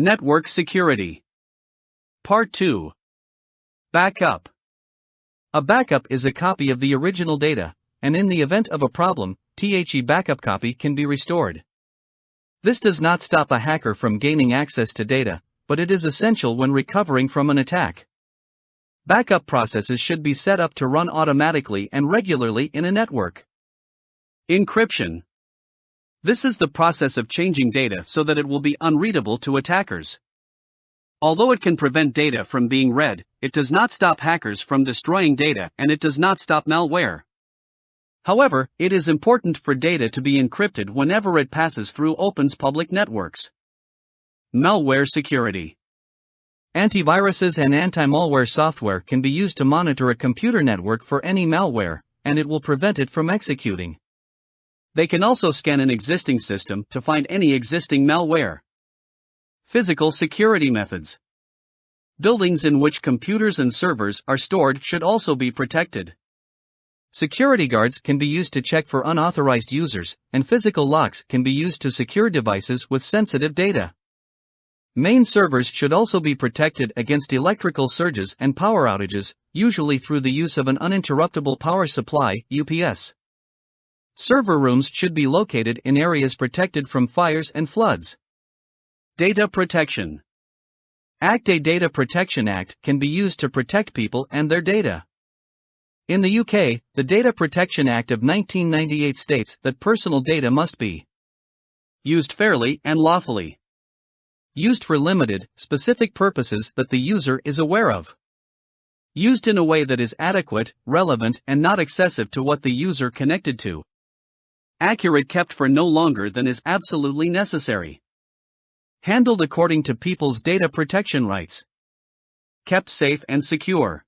Network Security. Part 2. Backup. A backup is a copy of the original data, and in the event of a problem, the backup copy can be restored. This does not stop a hacker from gaining access to data, but it is essential when recovering from an attack. Backup processes should be set up to run automatically and regularly in a network. Encryption. This is the process of changing data so that it will be unreadable to attackers. Although it can prevent data from being read, it does not stop hackers from destroying data, and it does not stop malware. However, it is important for data to be encrypted whenever it passes through open public networks. Malware Security. Antiviruses and anti-malware software can be used to monitor a computer network for any malware, and it will prevent it from executing. They can also scan an existing system to find any existing malware. Physical security methods. Buildings in which computers and servers are stored should also be protected. Security guards can be used to check for unauthorized users, and physical locks can be used to secure devices with sensitive data. Main servers should also be protected against electrical surges and power outages, usually through the use of an uninterruptible power supply, UPS. Server rooms should be located in areas protected from fires and floods. Data protection. A Data Protection Act can be used to protect people and their data. In the UK, the Data Protection Act of 1998 states that personal data must be used fairly and lawfully. Used for limited, specific purposes that the user is aware of. Used in a way that is adequate, relevant, and not excessive to what the user connected to. Accurate, kept for no longer than is absolutely necessary. Handled according to people's data protection rights. Kept safe and secure.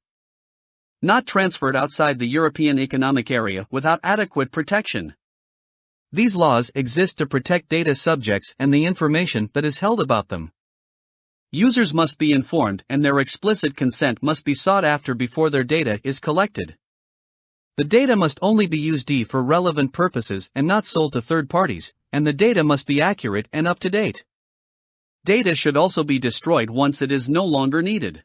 Not transferred outside the European Economic Area without adequate protection. These laws exist to protect data subjects and the information that is held about them. Users must be informed and their explicit consent must be sought after before their data is collected. The data must only be used for relevant purposes and not sold to third parties, and the data must be accurate and up to date. Data should also be destroyed once it is no longer needed.